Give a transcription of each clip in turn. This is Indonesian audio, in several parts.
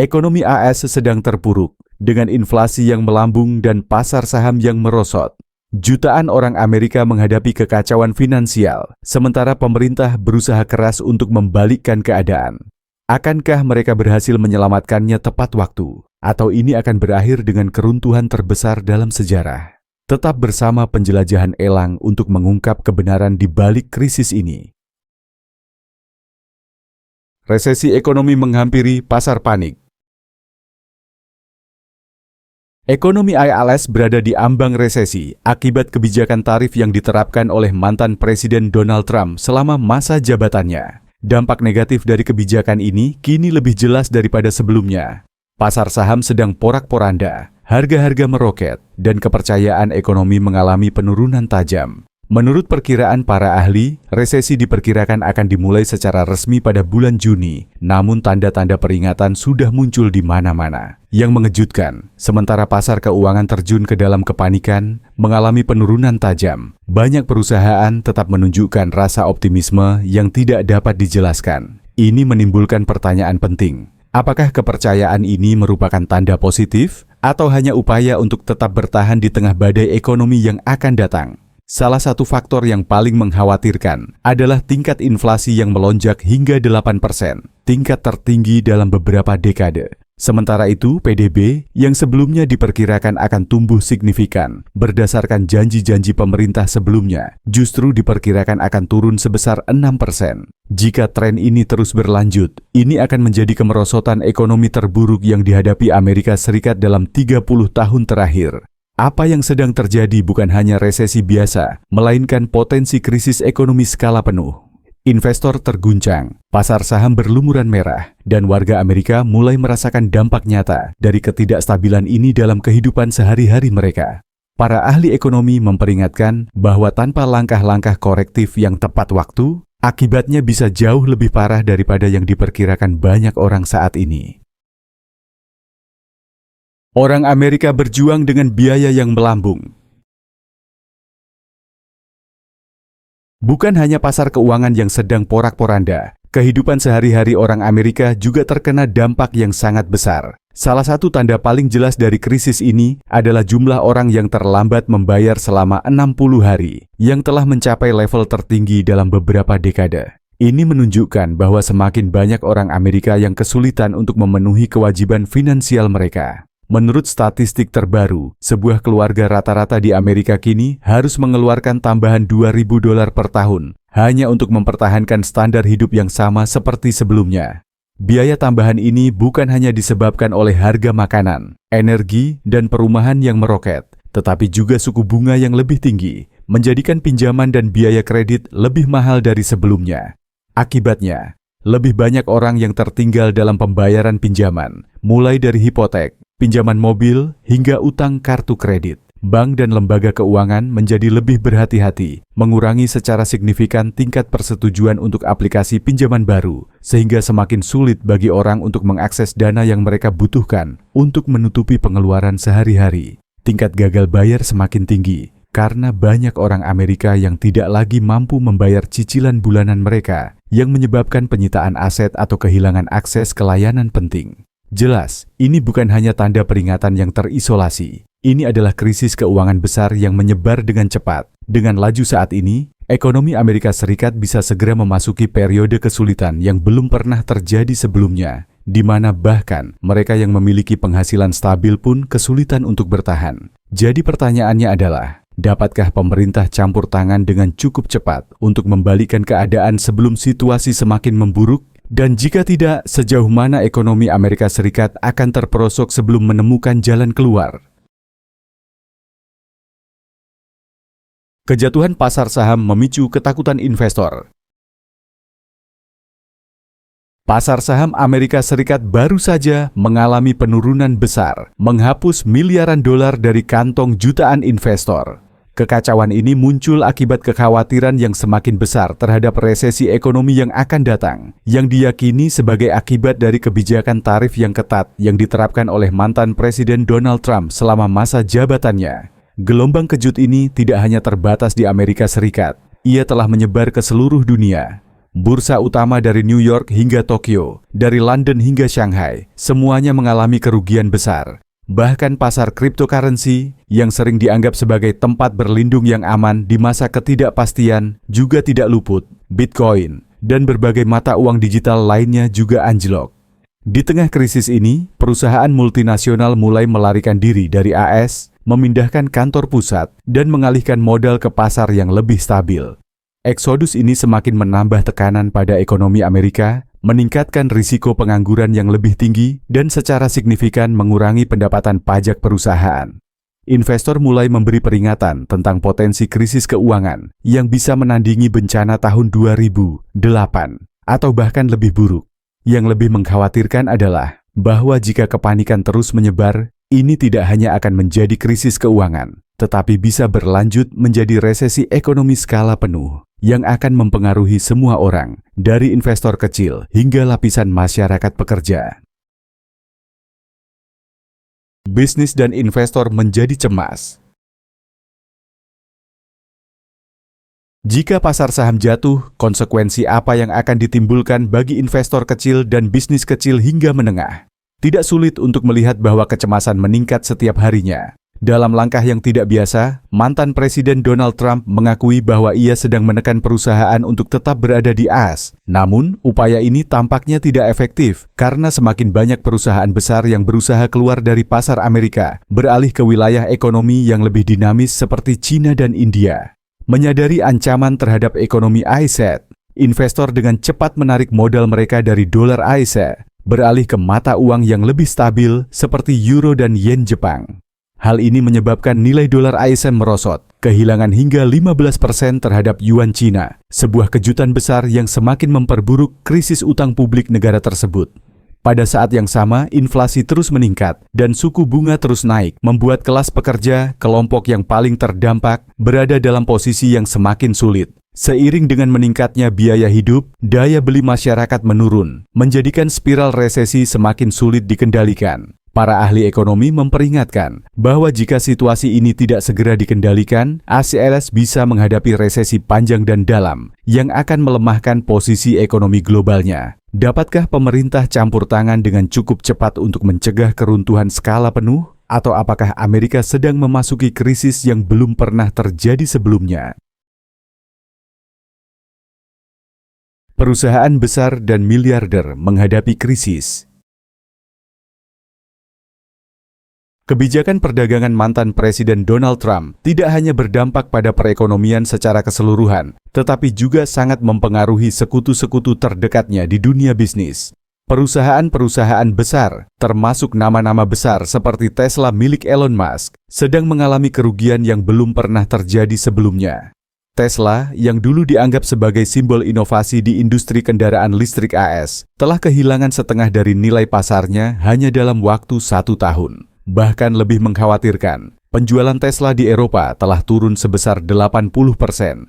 Ekonomi AS sedang terpuruk, dengan inflasi yang melambung dan pasar saham yang merosot. Jutaan orang Amerika menghadapi kekacauan finansial, sementara pemerintah berusaha keras untuk membalikkan keadaan. Akankah mereka berhasil menyelamatkannya tepat waktu? Atau ini akan berakhir dengan keruntuhan terbesar dalam sejarah? Tetap bersama penjelajahan Elang untuk mengungkap kebenaran di balik krisis ini. Resesi ekonomi menghampiri, pasar panik. Ekonomi AS berada di ambang resesi akibat kebijakan tarif yang diterapkan oleh mantan Presiden Donald Trump selama masa jabatannya. Dampak negatif dari kebijakan ini kini lebih jelas daripada sebelumnya. Pasar saham sedang porak-poranda, harga-harga meroket, dan kepercayaan ekonomi mengalami penurunan tajam. Menurut perkiraan para ahli, resesi diperkirakan akan dimulai secara resmi pada bulan Juni, namun tanda-tanda peringatan sudah muncul di mana-mana. Yang mengejutkan, sementara pasar keuangan terjun ke dalam kepanikan, mengalami penurunan tajam, banyak perusahaan tetap menunjukkan rasa optimisme yang tidak dapat dijelaskan. Ini menimbulkan pertanyaan penting. Apakah kepercayaan ini merupakan tanda positif, atau hanya upaya untuk tetap bertahan di tengah badai ekonomi yang akan datang? Salah satu faktor yang paling mengkhawatirkan adalah tingkat inflasi yang melonjak hingga 8%, tingkat tertinggi dalam beberapa dekade. Sementara itu, PDB yang sebelumnya diperkirakan akan tumbuh signifikan berdasarkan janji-janji pemerintah sebelumnya, justru diperkirakan akan turun sebesar 6%. Jika tren ini terus berlanjut, ini akan menjadi kemerosotan ekonomi terburuk yang dihadapi Amerika Serikat dalam 30 tahun terakhir. Apa yang sedang terjadi bukan hanya resesi biasa, melainkan potensi krisis ekonomi skala penuh. Investor terguncang, pasar saham berlumuran merah, dan warga Amerika mulai merasakan dampak nyata dari ketidakstabilan ini dalam kehidupan sehari-hari mereka. Para ahli ekonomi memperingatkan bahwa tanpa langkah-langkah korektif yang tepat waktu, akibatnya bisa jauh lebih parah daripada yang diperkirakan banyak orang saat ini. Orang Amerika berjuang dengan biaya yang melambung. Bukan hanya pasar keuangan yang sedang porak-poranda, kehidupan sehari-hari orang Amerika juga terkena dampak yang sangat besar. Salah satu tanda paling jelas dari krisis ini adalah jumlah orang yang terlambat membayar selama 60 hari, yang telah mencapai level tertinggi dalam beberapa dekade. Ini menunjukkan bahwa semakin banyak orang Amerika yang kesulitan untuk memenuhi kewajiban finansial mereka. Menurut statistik terbaru, sebuah keluarga rata-rata di Amerika kini harus mengeluarkan tambahan $2.000 per tahun hanya untuk mempertahankan standar hidup yang sama seperti sebelumnya. Biaya tambahan ini bukan hanya disebabkan oleh harga makanan, energi, dan perumahan yang meroket, tetapi juga suku bunga yang lebih tinggi, menjadikan pinjaman dan biaya kredit lebih mahal dari sebelumnya. Akibatnya, lebih banyak orang yang tertinggal dalam pembayaran pinjaman, mulai dari hipotek, pinjaman mobil, hingga utang kartu kredit. Bank dan lembaga keuangan menjadi lebih berhati-hati, mengurangi secara signifikan tingkat persetujuan untuk aplikasi pinjaman baru, sehingga semakin sulit bagi orang untuk mengakses dana yang mereka butuhkan untuk menutupi pengeluaran sehari-hari. Tingkat gagal bayar semakin tinggi, karena banyak orang Amerika yang tidak lagi mampu membayar cicilan bulanan mereka, yang menyebabkan penyitaan aset atau kehilangan akses ke layanan penting. Jelas, ini bukan hanya tanda peringatan yang terisolasi. Ini adalah krisis keuangan besar yang menyebar dengan cepat. Dengan laju saat ini, ekonomi Amerika Serikat bisa segera memasuki periode kesulitan yang belum pernah terjadi sebelumnya, di mana bahkan mereka yang memiliki penghasilan stabil pun kesulitan untuk bertahan. Jadi pertanyaannya adalah, dapatkah pemerintah campur tangan dengan cukup cepat untuk membalikkan keadaan sebelum situasi semakin memburuk? Dan jika tidak, sejauh mana ekonomi Amerika Serikat akan terperosok sebelum menemukan jalan keluar? Kejatuhan pasar saham memicu ketakutan investor. Pasar saham Amerika Serikat baru saja mengalami penurunan besar, menghapus miliaran dolar dari kantong jutaan investor. Kekacauan ini muncul akibat kekhawatiran yang semakin besar terhadap resesi ekonomi yang akan datang, yang diyakini sebagai akibat dari kebijakan tarif yang ketat yang diterapkan oleh mantan Presiden Donald Trump selama masa jabatannya. Gelombang kejut ini tidak hanya terbatas di Amerika Serikat, ia telah menyebar ke seluruh dunia. Bursa utama dari New York hingga Tokyo, dari London hingga Shanghai, semuanya mengalami kerugian besar. Bahkan pasar cryptocurrency yang sering dianggap sebagai tempat berlindung yang aman di masa ketidakpastian juga tidak luput. Bitcoin dan berbagai mata uang digital lainnya juga anjlok. Di tengah krisis ini, perusahaan multinasional mulai melarikan diri dari AS, memindahkan kantor pusat, dan mengalihkan modal ke pasar yang lebih stabil. Eksodus ini semakin menambah tekanan pada ekonomi Amerika, meningkatkan risiko pengangguran yang lebih tinggi, dan secara signifikan mengurangi pendapatan pajak perusahaan. Investor mulai memberi peringatan tentang potensi krisis keuangan yang bisa menandingi bencana tahun 2008 atau bahkan lebih buruk. Yang lebih mengkhawatirkan adalah bahwa jika kepanikan terus menyebar, ini tidak hanya akan menjadi krisis keuangan, tetapi bisa berlanjut menjadi resesi ekonomi skala penuh yang akan mempengaruhi semua orang, dari investor kecil hingga lapisan masyarakat pekerja. Bisnis dan investor menjadi cemas. Jika pasar saham jatuh, konsekuensi apa yang akan ditimbulkan bagi investor kecil dan bisnis kecil hingga menengah? Tidak sulit untuk melihat bahwa kecemasan meningkat setiap harinya. Dalam langkah yang tidak biasa, mantan Presiden Donald Trump mengakui bahwa ia sedang menekan perusahaan untuk tetap berada di AS. Namun, upaya ini tampaknya tidak efektif karena semakin banyak perusahaan besar yang berusaha keluar dari pasar Amerika, beralih ke wilayah ekonomi yang lebih dinamis seperti China dan India. Menyadari ancaman terhadap ekonomi AS, investor dengan cepat menarik modal mereka dari dolar AS, beralih ke mata uang yang lebih stabil seperti euro dan yen Jepang. Hal ini menyebabkan nilai dolar ASM merosot, kehilangan hingga 15% terhadap yuan Cina, sebuah kejutan besar yang semakin memperburuk krisis utang publik negara tersebut. Pada saat yang sama, inflasi terus meningkat dan suku bunga terus naik, membuat kelas pekerja, kelompok yang paling terdampak, berada dalam posisi yang semakin sulit. Seiring dengan meningkatnya biaya hidup, daya beli masyarakat menurun, menjadikan spiral resesi semakin sulit dikendalikan. Para ahli ekonomi memperingatkan bahwa jika situasi ini tidak segera dikendalikan, AS bisa menghadapi resesi panjang dan dalam yang akan melemahkan posisi ekonomi globalnya. Dapatkah pemerintah campur tangan dengan cukup cepat untuk mencegah keruntuhan skala penuh? Atau apakah Amerika sedang memasuki krisis yang belum pernah terjadi sebelumnya? Perusahaan besar dan miliarder menghadapi krisis. Kebijakan perdagangan mantan Presiden Donald Trump tidak hanya berdampak pada perekonomian secara keseluruhan, tetapi juga sangat mempengaruhi sekutu-sekutu terdekatnya di dunia bisnis. Perusahaan-perusahaan besar, termasuk nama-nama besar seperti Tesla milik Elon Musk, sedang mengalami kerugian yang belum pernah terjadi sebelumnya. Tesla, yang dulu dianggap sebagai simbol inovasi di industri kendaraan listrik AS, telah kehilangan setengah dari nilai pasarnya hanya dalam waktu 1 tahun. Bahkan lebih mengkhawatirkan, penjualan Tesla di Eropa telah turun sebesar 80%,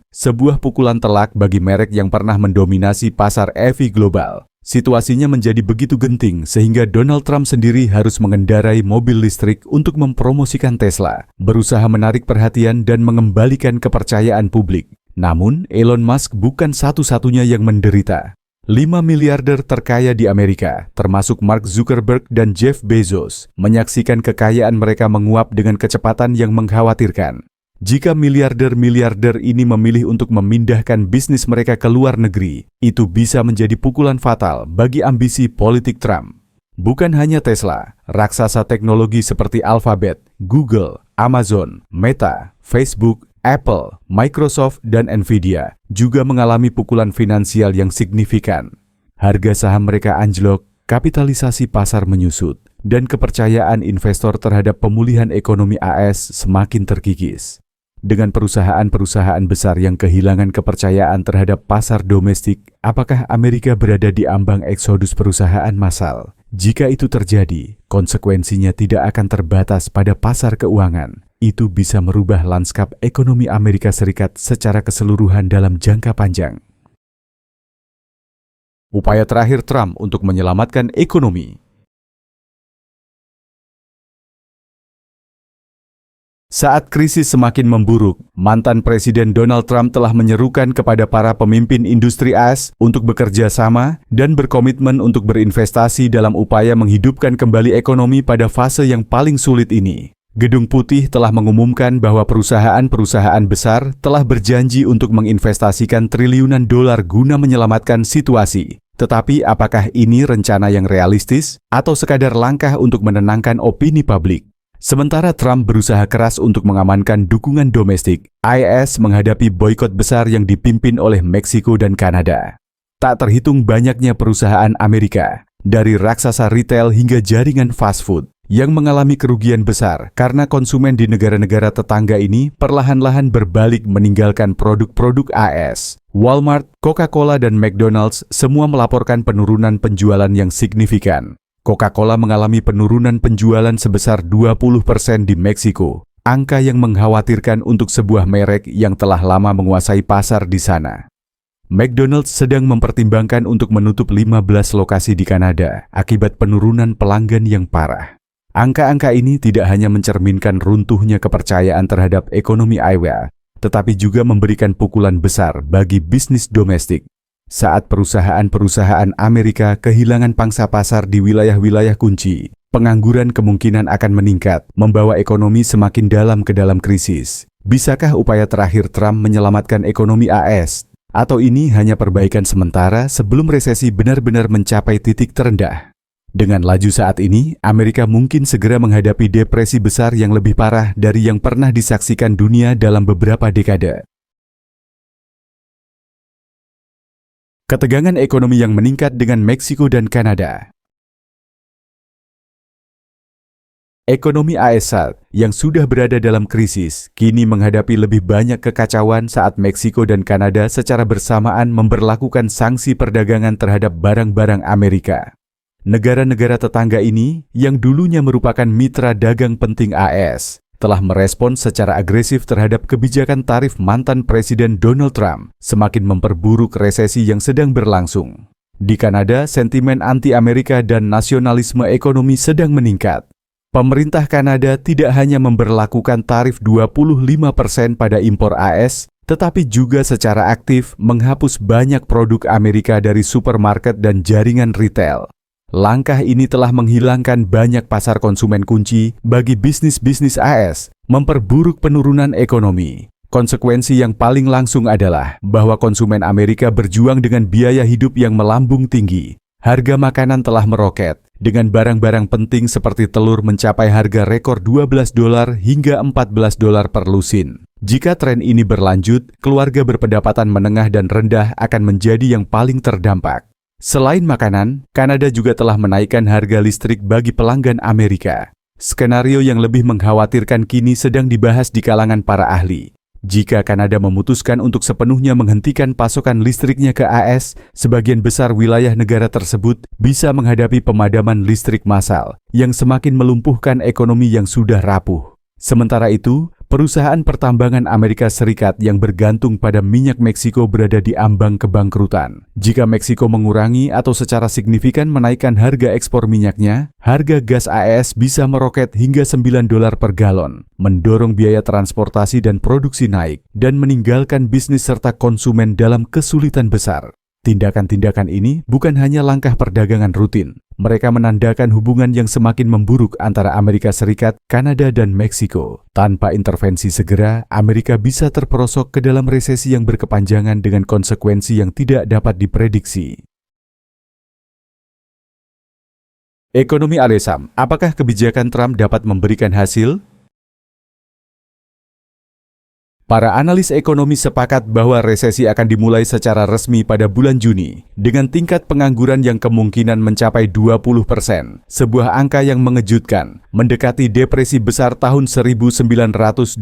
sebuah pukulan telak bagi merek yang pernah mendominasi pasar EV global. Situasinya menjadi begitu genting sehingga Donald Trump sendiri harus mengendarai mobil listrik untuk mempromosikan Tesla, berusaha menarik perhatian dan mengembalikan kepercayaan publik. Namun, Elon Musk bukan satu-satunya yang menderita. 5 miliarder terkaya di Amerika, termasuk Mark Zuckerberg dan Jeff Bezos, menyaksikan kekayaan mereka menguap dengan kecepatan yang mengkhawatirkan. Jika miliarder-miliarder ini memilih untuk memindahkan bisnis mereka ke luar negeri, itu bisa menjadi pukulan fatal bagi ambisi politik Trump. Bukan hanya Tesla, raksasa teknologi seperti Alphabet, Google, Amazon, Meta, Facebook, Apple, Microsoft, dan Nvidia juga mengalami pukulan finansial yang signifikan. Harga saham mereka anjlok, kapitalisasi pasar menyusut, dan kepercayaan investor terhadap pemulihan ekonomi AS semakin terkikis. Dengan perusahaan-perusahaan besar yang kehilangan kepercayaan terhadap pasar domestik, apakah Amerika berada di ambang eksodus perusahaan massal? Jika itu terjadi, konsekuensinya tidak akan terbatas pada pasar keuangan. Itu bisa merubah lanskap ekonomi Amerika Serikat secara keseluruhan dalam jangka panjang. Upaya terakhir Trump untuk menyelamatkan ekonomi. Saat krisis semakin memburuk, mantan Presiden Donald Trump telah menyerukan kepada para pemimpin industri AS untuk bekerja sama dan berkomitmen untuk berinvestasi dalam upaya menghidupkan kembali ekonomi pada fase yang paling sulit ini. Gedung Putih telah mengumumkan bahwa perusahaan-perusahaan besar telah berjanji untuk menginvestasikan triliunan dolar guna menyelamatkan situasi. Tetapi apakah ini rencana yang realistis atau sekadar langkah untuk menenangkan opini publik? Sementara Trump berusaha keras untuk mengamankan dukungan domestik, AS menghadapi boikot besar yang dipimpin oleh Meksiko dan Kanada. Tak terhitung banyaknya perusahaan Amerika, dari raksasa retail hingga jaringan fast food, yang mengalami kerugian besar karena konsumen di negara-negara tetangga ini perlahan-lahan berbalik meninggalkan produk-produk AS. Walmart, Coca-Cola, dan McDonald's semua melaporkan penurunan penjualan yang signifikan. Coca-Cola mengalami penurunan penjualan sebesar 20% di Meksiko, angka yang mengkhawatirkan untuk sebuah merek yang telah lama menguasai pasar di sana. McDonald's sedang mempertimbangkan untuk menutup 15 lokasi di Kanada akibat penurunan pelanggan yang parah. Angka-angka ini tidak hanya mencerminkan runtuhnya kepercayaan terhadap ekonomi AS, tetapi juga memberikan pukulan besar bagi bisnis domestik. Saat perusahaan-perusahaan Amerika kehilangan pangsa pasar di wilayah-wilayah kunci, pengangguran kemungkinan akan meningkat, membawa ekonomi semakin dalam ke dalam krisis. Bisakah upaya terakhir Trump menyelamatkan ekonomi AS? Atau ini hanya perbaikan sementara sebelum resesi benar-benar mencapai titik terendah? Dengan laju saat ini, Amerika mungkin segera menghadapi depresi besar yang lebih parah dari yang pernah disaksikan dunia dalam beberapa dekade. Ketegangan ekonomi yang meningkat dengan Meksiko dan Kanada. Ekonomi AS yang sudah berada dalam krisis, kini menghadapi lebih banyak kekacauan saat Meksiko dan Kanada secara bersamaan memberlakukan sanksi perdagangan terhadap barang-barang Amerika. Negara-negara tetangga ini, yang dulunya merupakan mitra dagang penting AS, telah merespons secara agresif terhadap kebijakan tarif mantan Presiden Donald Trump, semakin memperburuk resesi yang sedang berlangsung. Di Kanada, sentimen anti-Amerika dan nasionalisme ekonomi sedang meningkat. Pemerintah Kanada tidak hanya memberlakukan tarif 25% pada impor AS, tetapi juga secara aktif menghapus banyak produk Amerika dari supermarket dan jaringan retail. Langkah ini telah menghilangkan banyak pasar konsumen kunci bagi bisnis-bisnis AS, memperburuk penurunan ekonomi. Konsekuensi yang paling langsung adalah bahwa konsumen Amerika berjuang dengan biaya hidup yang melambung tinggi. Harga makanan telah meroket, dengan barang-barang penting seperti telur mencapai harga rekor $12 hingga $14 per lusin. Jika tren ini berlanjut, keluarga berpendapatan menengah dan rendah akan menjadi yang paling terdampak. Selain makanan, Kanada juga telah menaikkan harga listrik bagi pelanggan Amerika. Skenario yang lebih mengkhawatirkan kini sedang dibahas di kalangan para ahli. Jika Kanada memutuskan untuk sepenuhnya menghentikan pasokan listriknya ke AS, sebagian besar wilayah negara tersebut bisa menghadapi pemadaman listrik massal yang semakin melumpuhkan ekonomi yang sudah rapuh. Sementara itu, perusahaan pertambangan Amerika Serikat yang bergantung pada minyak Meksiko berada di ambang kebangkrutan. Jika Meksiko mengurangi atau secara signifikan menaikkan harga ekspor minyaknya, harga gas AS bisa meroket hingga $9 per galon, mendorong biaya transportasi dan produksi naik, dan meninggalkan bisnis serta konsumen dalam kesulitan besar. Tindakan-tindakan ini bukan hanya langkah perdagangan rutin. Mereka menandakan hubungan yang semakin memburuk antara Amerika Serikat, Kanada, dan Meksiko. Tanpa intervensi segera, Amerika bisa terperosok ke dalam resesi yang berkepanjangan dengan konsekuensi yang tidak dapat diprediksi. Ekonomi Alesam, apakah kebijakan Trump dapat memberikan hasil? Para analis ekonomi sepakat bahwa resesi akan dimulai secara resmi pada bulan Juni, dengan tingkat pengangguran yang kemungkinan mencapai 20%, sebuah angka yang mengejutkan, mendekati depresi besar tahun 1929.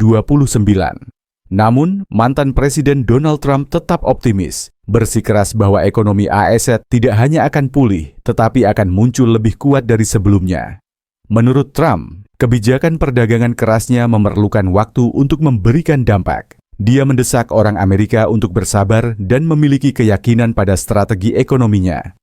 Namun, mantan Presiden Donald Trump tetap optimis, bersikeras bahwa ekonomi AS tidak hanya akan pulih, tetapi akan muncul lebih kuat dari sebelumnya. Menurut Trump, kebijakan perdagangan kerasnya memerlukan waktu untuk memberikan dampak. Dia mendesak orang Amerika untuk bersabar dan memiliki keyakinan pada strategi ekonominya.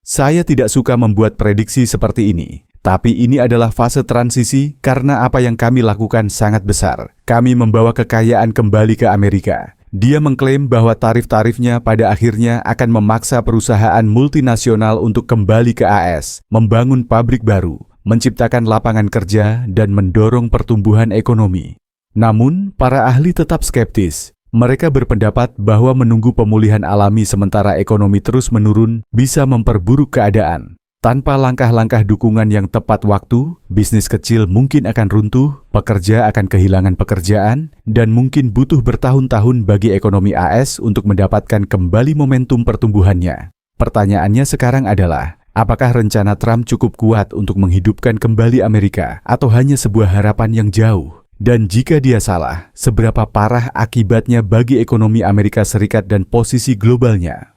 Saya tidak suka membuat prediksi seperti ini, Tapi ini adalah fase transisi karena apa yang kami lakukan sangat besar. Kami membawa kekayaan kembali ke Amerika. Dia mengklaim bahwa tarif-tarifnya pada akhirnya akan memaksa perusahaan multinasional untuk kembali ke AS, membangun pabrik baru, menciptakan lapangan kerja, dan mendorong pertumbuhan ekonomi. Namun, para ahli tetap skeptis. Mereka berpendapat bahwa menunggu pemulihan alami sementara ekonomi terus menurun bisa memperburuk keadaan. Tanpa langkah-langkah dukungan yang tepat waktu, bisnis kecil mungkin akan runtuh, pekerja akan kehilangan pekerjaan, dan mungkin butuh bertahun-tahun bagi ekonomi AS untuk mendapatkan kembali momentum pertumbuhannya. Pertanyaannya sekarang adalah, apakah rencana Trump cukup kuat untuk menghidupkan kembali Amerika, atau hanya sebuah harapan yang jauh? Dan jika dia salah, seberapa parah akibatnya bagi ekonomi Amerika Serikat dan posisi globalnya?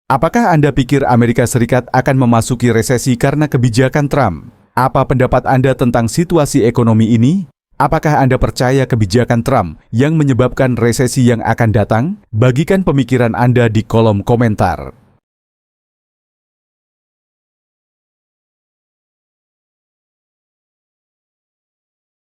Apakah Anda pikir Amerika Serikat akan memasuki resesi karena kebijakan Trump? Apa pendapat Anda tentang situasi ekonomi ini? Apakah Anda percaya kebijakan Trump yang menyebabkan resesi yang akan datang? Bagikan pemikiran Anda di kolom komentar.